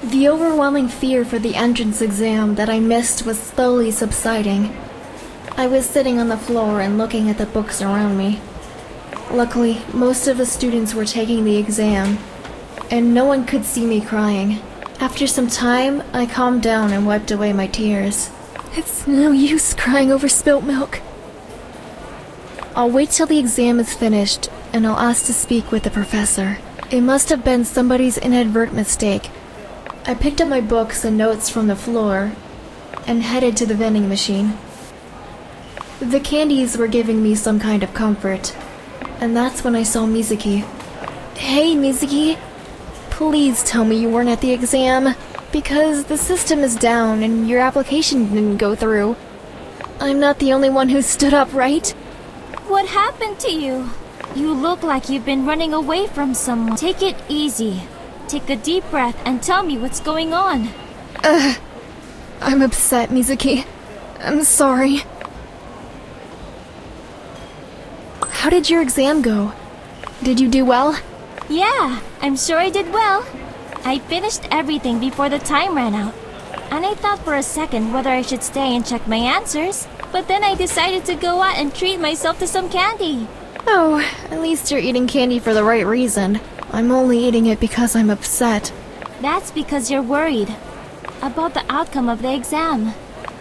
The overwhelming fear for the entrance exam that I missed was slowly subsiding. I was sitting on the floor and looking at the books around me. Luckily, most of the students were taking the exam, and no one could see me crying. After some time, I calmed down and wiped away my tears. It's no use crying over spilt milk. I'll wait till the exam is finished, and I'll ask to speak with the professor. It must have been somebody's inadvertent mistake. I picked up my books and notes from the floor, and headed to the vending machine. The candies were giving me some kind of comfort, and that's when I saw Mizuki. Hey, Mizuki. Please tell me you weren't at the exam, because the system is down and your application didn't go through. I'm not the only one who stood up, right? What happened to you? You look like you've been running away from someone. Take it easy. Take a deep breath and tell me what's going on. I'm upset, Mizuki. I'm sorry. How did your exam go? Did you do well? Yeah, I'm sure I did well. I finished everything before the time ran out. And I thought for a second whether I should stay and check my answers. But then I decided to go out and treat myself to some candy. Oh, at least you're eating candy for the right reason. I'm only eating it because I'm upset. That's because you're worried about the outcome of the exam.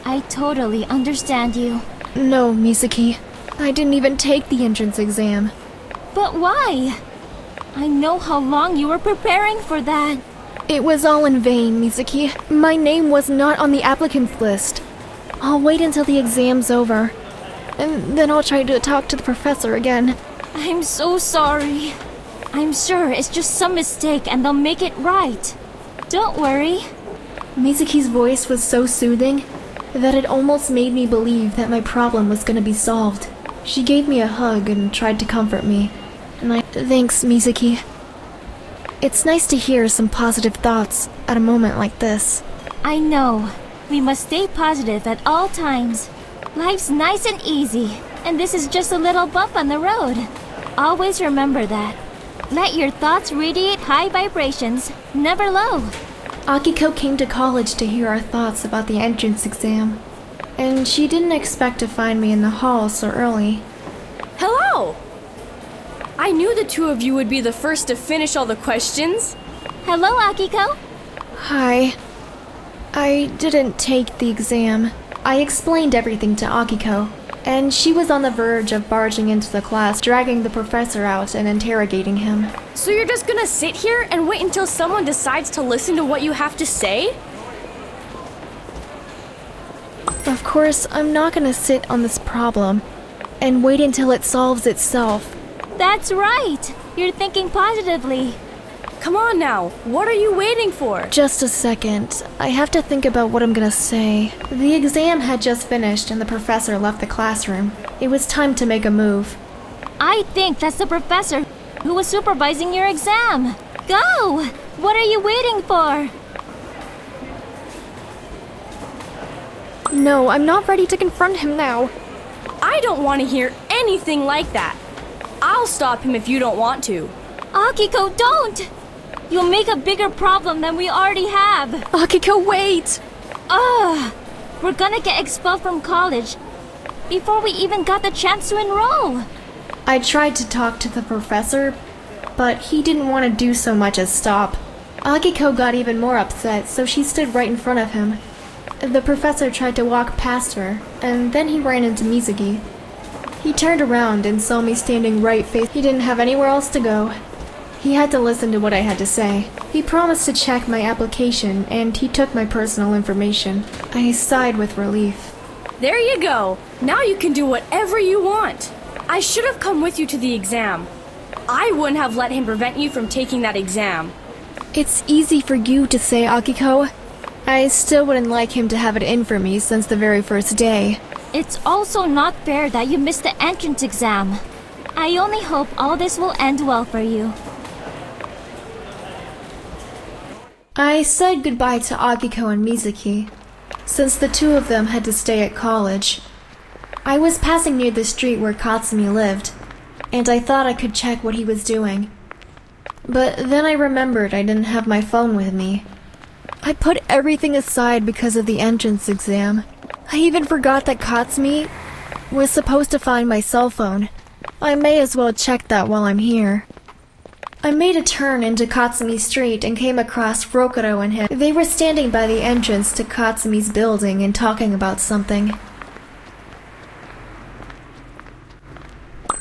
I totally understand you. No, Mizuki. I didn't even take the entrance exam. But why? I know how long you were preparing for that. It was all in vain, Mizuki. My name was not on the applicants list. I'll wait until the exam's over, and then I'll try to talk to the professor again. I'm so sorry. I'm sure it's just some mistake and they'll make it right. Don't worry. Mizuki's voice was so soothing that it almost made me believe that my problem was going to be solved. She gave me a hug and tried to comfort me. Thanks, Mizuki. It's nice to hear some positive thoughts at a moment like this. I know. We must stay positive at all times. Life's nice and easy, and this is just a little bump on the road. Always remember that. Let your thoughts radiate high vibrations, never low. Akiko came to college to hear our thoughts about the entrance exam, and she didn't expect to find me in the hall so early. Hello! I knew the two of you would be the first to finish all the questions. Hello, Akiko. Hi. I didn't take the exam. I explained everything to Akiko, and she was on the verge of barging into the class, dragging the professor out and interrogating him. So you're just gonna sit here and wait until someone decides to listen to what you have to say? Of course, I'm not gonna sit on this problem and wait until it solves itself. That's right. You're thinking positively. Come on now, what are you waiting for? Just a second. I have to think about what I'm gonna say. The exam had just finished and the professor left the classroom. It was time to make a move. I think that's the professor who was supervising your exam. Go! What are you waiting for? No, I'm not ready to confront him now. I don't want to hear anything like that. I'll stop him if you don't want to. Akiko, don't! You'll make a bigger problem than we already have. Akiko, wait! Ugh! We're gonna get expelled from college before we even got the chance to enroll. I tried to talk to the professor, but he didn't want to do so much as stop. Akiko got even more upset, so she stood right in front of him. The professor tried to walk past her, and then he ran into Mizuki. He turned around and saw me standing right-faced. He didn't have anywhere else to go. He had to listen to what I had to say. He promised to check my application, and he took my personal information. I sighed with relief. There you go. Now you can do whatever you want. I should have come with you to the exam. I wouldn't have let him prevent you from taking that exam. It's easy for you to say, Akiko. I still wouldn't like him to have it in for me since the very first day. It's also not fair that you missed the entrance exam. I only hope all this will end well for you. I said goodbye to Akiko and Mizuki, since the two of them had to stay at college. I was passing near the street where Katsumi lived, and I thought I could check what he was doing. But then I remembered I didn't have my phone with me. I put everything aside because of the entrance exam. I even forgot that Katsumi was supposed to find my cell phone. I may as well check that while I'm here. I made a turn into Katsumi Street and came across Rokuro and him. They were standing by the entrance to Katsumi's building and talking about something.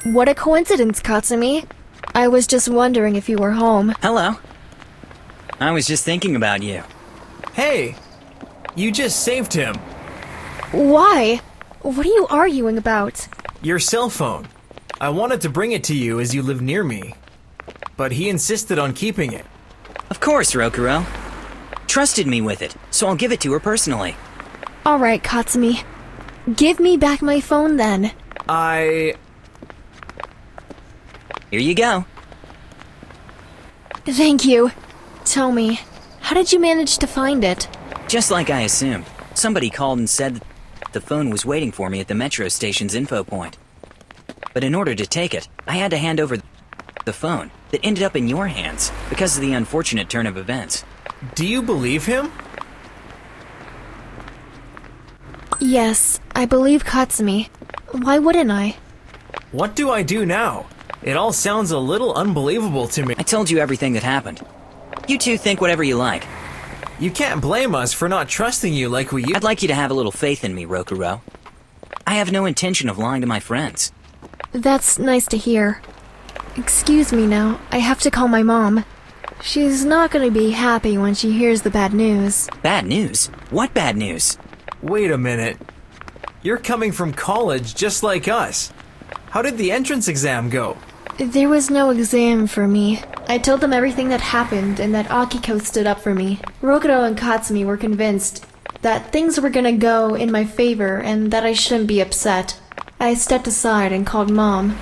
What a coincidence, Katsumi. I was just wondering if you were home. Hello. I was just thinking about you. Hey! You just saved him. Why? What are you arguing about? Your cell phone. I wanted to bring it to you as you live near me, but he insisted on keeping it. Of course, Rokuro. Trusted me with it, so I'll give it to her personally. Alright, Katsumi. Give me back my phone then. Here you go. Thank you. Tell me, how did you manage to find it? Just like I assumed. Somebody called and said the phone was waiting for me at the metro station's info point. But in order to take it, I had to hand over the phone that ended up in your hands because of the unfortunate turn of events. Do you believe him? Yes, I believe Katsumi. Why wouldn't I? What do I do now? It all sounds a little unbelievable to me. I told you everything that happened. You two think whatever you like. You can't blame us for not trusting you like we used. I'd like you to have a little faith in me, Rokuro. I have no intention of lying to my friends. That's nice to hear. Excuse me now, I have to call my mom. She's not gonna be happy when she hears the bad news. Bad news? What bad news? Wait a minute. You're coming from college just like us. How did the entrance exam go? There was no exam for me. I told them everything that happened and that Akiko stood up for me. Rokuro and Katsumi were convinced that things were gonna go in my favor and that I shouldn't be upset. I stepped aside and called Mom.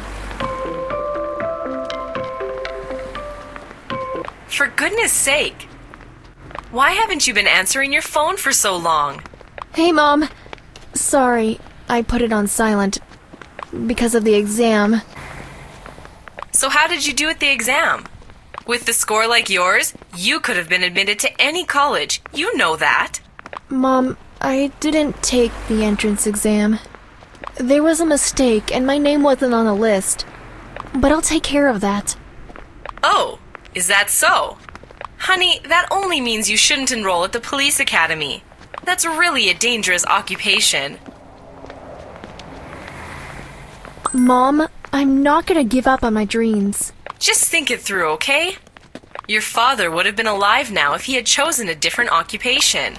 For goodness sake! Why haven't you been answering your phone for so long? Hey, Mom. Sorry, I put it on silent because of the exam. So how did you do at the exam? With the score like yours, you could have been admitted to any college. You know that. Mom, I didn't take the entrance exam. There was a mistake and my name wasn't on the list. But I'll take care of that. Oh, is that so? Honey, that only means you shouldn't enroll at the police academy. That's really a dangerous occupation. Mom, I'm not gonna give up on my dreams. Just think it through, okay? Your father would have been alive now if he had chosen a different occupation.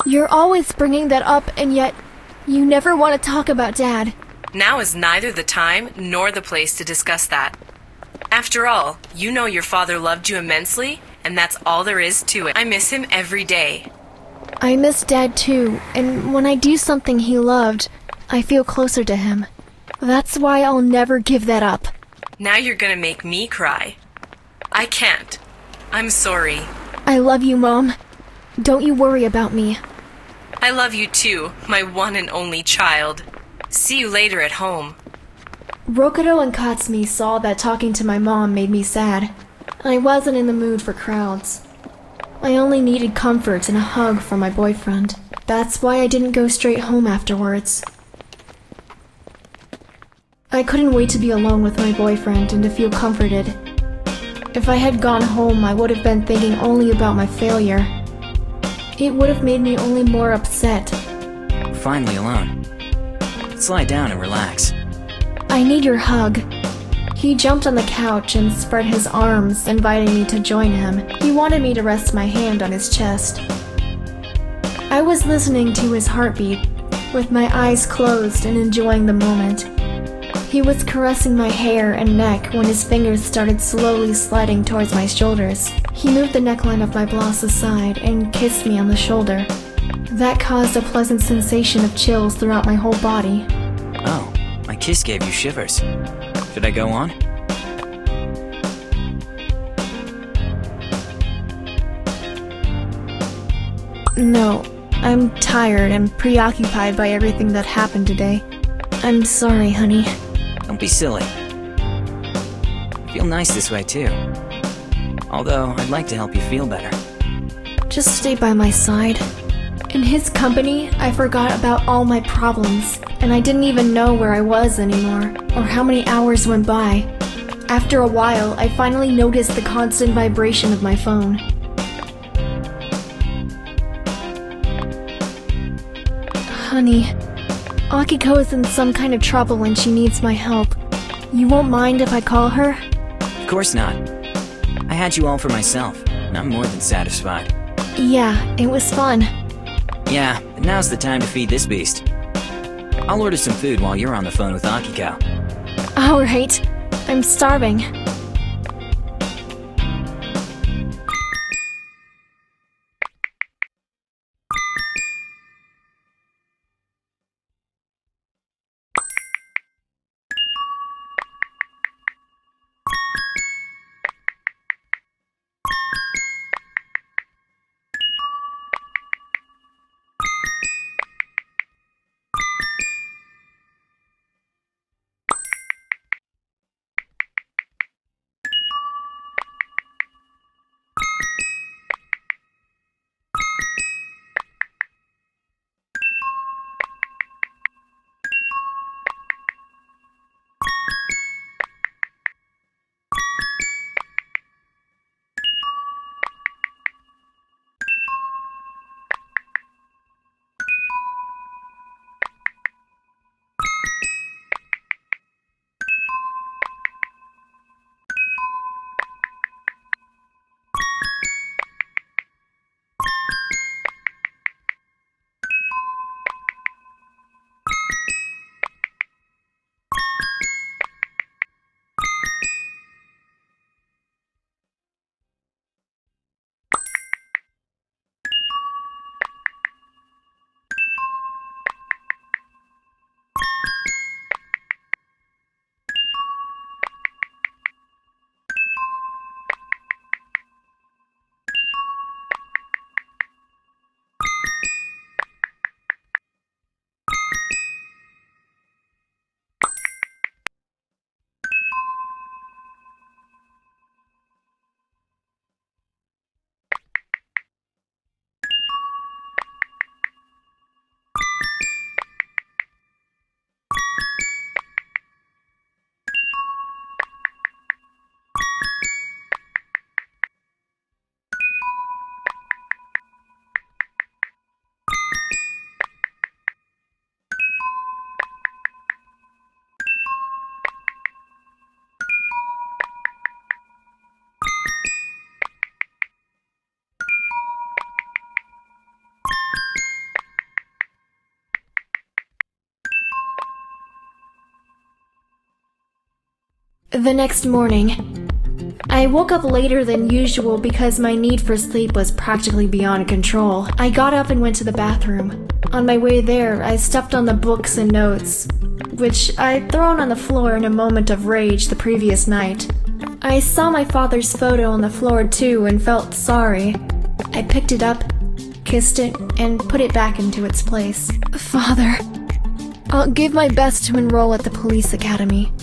You're always bringing that up, and yet you never want to talk about Dad. Now is neither the time nor the place to discuss that. After all, you know your father loved you immensely, and that's all there is to it. I miss him every day. I miss Dad too, and when I do something he loved, I feel closer to him. That's why I'll never give that up. Now you're gonna make me cry. I can't. I'm sorry. I love you, Mom. Don't you worry about me. I love you too, my one and only child. See you later at home. Rokuro and Katsumi saw that talking to my mom made me sad. I wasn't in the mood for crowds. I only needed comfort and a hug from my boyfriend. That's why I didn't go straight home afterwards. I couldn't wait to be alone with my boyfriend and to feel comforted. If I had gone home, I would have been thinking only about my failure. It would have made me only more upset. We're finally alone. Let's lie down and relax. I need your hug. He jumped on the couch and spread his arms, inviting me to join him. He wanted me to rest my hand on his chest. I was listening to his heartbeat, with my eyes closed and enjoying the moment. He was caressing my hair and neck when his fingers started slowly sliding towards my shoulders. He moved the neckline of my blouse aside and kissed me on the shoulder. That caused a pleasant sensation of chills throughout my whole body. Oh, my kiss gave you shivers. Should I go on? No, I'm tired and preoccupied by everything that happened today. I'm sorry, honey. Don't be silly. I feel nice this way too. Although, I'd like to help you feel better. just stay by my side. In his company, I forgot about all my problems, and I didn't even know where I was anymore, or how many hours went by. After a while, I finally noticed the constant vibration of my phone. Honey, Akiko is in some kind of trouble and she needs my help. You won't mind if I call her? Of course not. I had you all for myself, and I'm more than satisfied. Yeah, it was fun. Yeah, but now's the time to feed this beast. I'll order some food while you're on the phone with Akiko. Alright, I'm starving. The next morning, I woke up later than usual because my need for sleep was practically beyond control. I got up and went to the bathroom. On my way there, I stepped on the books and notes, which I'd thrown on the floor in a moment of rage the previous night. I saw my father's photo on the floor too and felt sorry. I picked it up, kissed it, and put it back into its place. Father, I'll give my best to enroll at the police academy.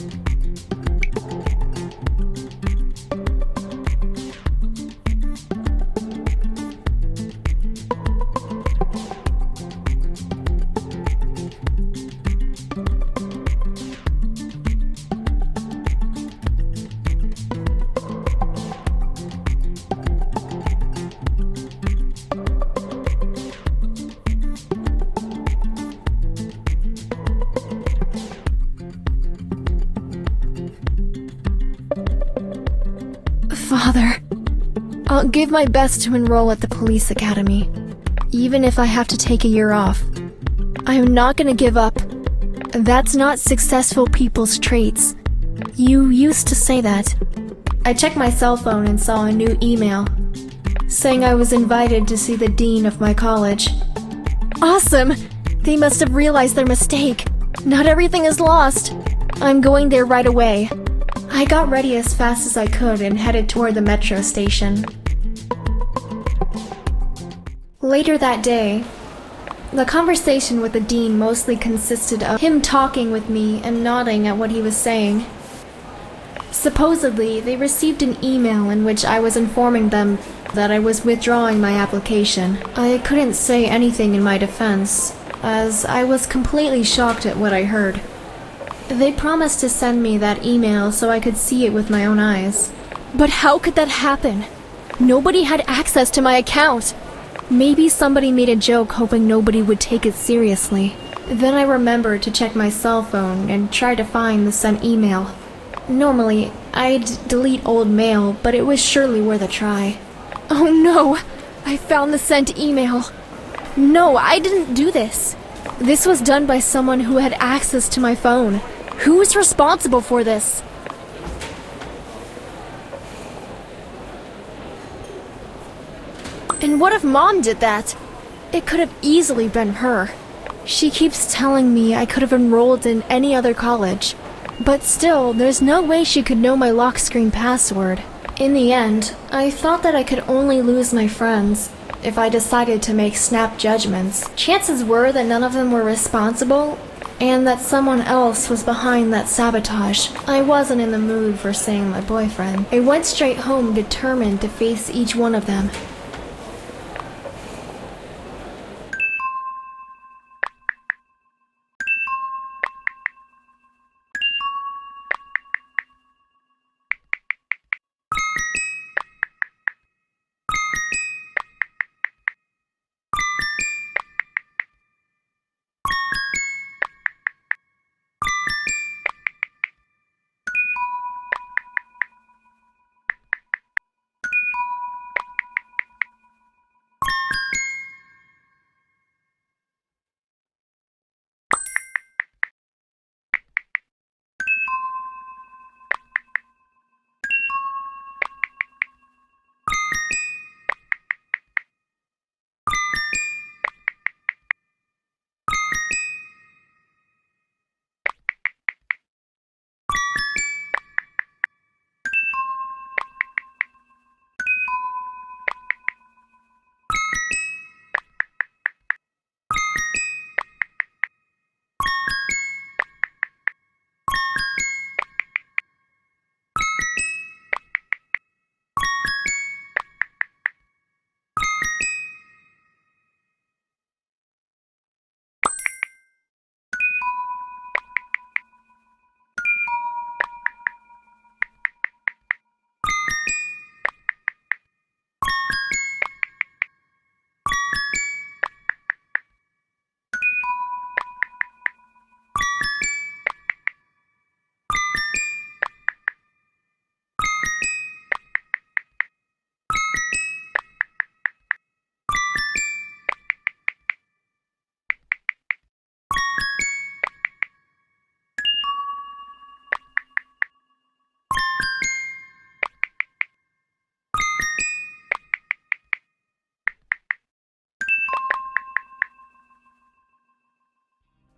Father, I'll give my best to enroll at the police academy, even if I have to take a year off. I'm not gonna give up. That's not successful people's traits. You used to say that. I checked my cell phone and saw a new email, saying I was invited to see the dean of my college. Awesome! They must have realized their mistake. Not everything is lost. I'm going there right away. I got ready as fast as I could and headed toward the metro station. Later that day, the conversation with the dean mostly consisted of him talking with me and nodding at what he was saying. Supposedly, they received an email in which I was informing them that I was withdrawing my application. I couldn't say anything in my defense, as I was completely shocked at what I heard. They promised to send me that email so I could see it with my own eyes. But how could that happen? Nobody had access to my account. Maybe somebody made a joke hoping nobody would take it seriously. Then I remembered to check my cell phone and try to find the sent email. Normally, I'd delete old mail, but it was surely worth a try. Oh no! I found the sent email. No, I didn't do this. This was done by someone who had access to my phone. Who is responsible for this? And what if Mom did that? It could have easily been her. She keeps telling me I could have enrolled in any other college. But still, there's no way she could know my lock screen password. In the end, I thought that I could only lose my friends if I decided to make snap judgments. Chances were that none of them were responsible, and that someone else was behind that sabotage. I wasn't in the mood for seeing my boyfriend. I went straight home determined to face each one of them.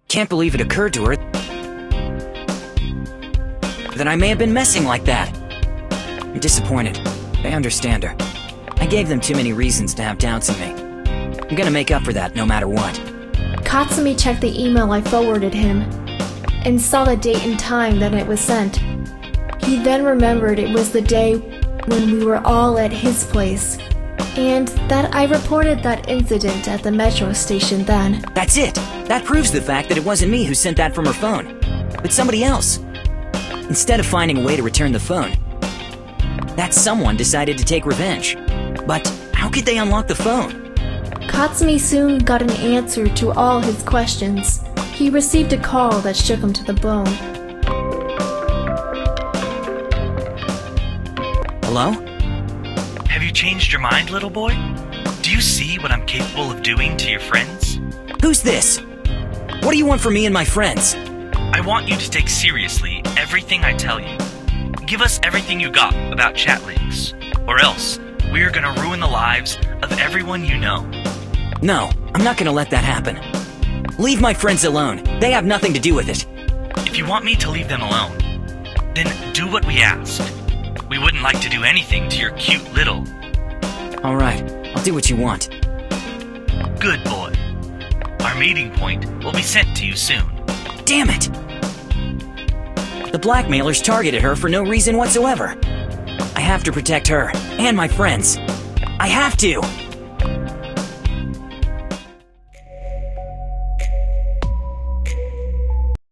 Can't believe it occurred to her that I may have been messing like that. I'm disappointed. I understand her. I gave them too many reasons to have doubts in me. I'm gonna make up for that no matter what. Katsumi checked the email I forwarded him and saw the date and time that it was sent. He then remembered it was the day when we were all at his place, and that I reported that incident at the metro station then. That's it! That proves the fact that it wasn't me who sent that from her phone, but somebody else. Instead of finding a way to return the phone, that someone decided to take revenge. But how could they unlock the phone? Katsumi soon got an answer to all his questions. He received a call that shook him to the bone. Hello? Have you changed your mind, little boy? Do you see what I'm capable of doing to your friends? Who's this? What do you want from me and my friends? I want you to take seriously everything I tell you. Give us everything you got about Chatlinx, or else we are gonna ruin the lives of everyone you know. No, I'm not gonna let that happen. Leave my friends alone. They have nothing to do with it. If you want me to leave them alone, then do what we ask. We wouldn't like to do anything to your cute little... Alright, I'll do what you want. Good boy. Our meeting point will be sent to you soon. Damn it! The blackmailers targeted her for no reason whatsoever. I have to protect her and my friends. I have to!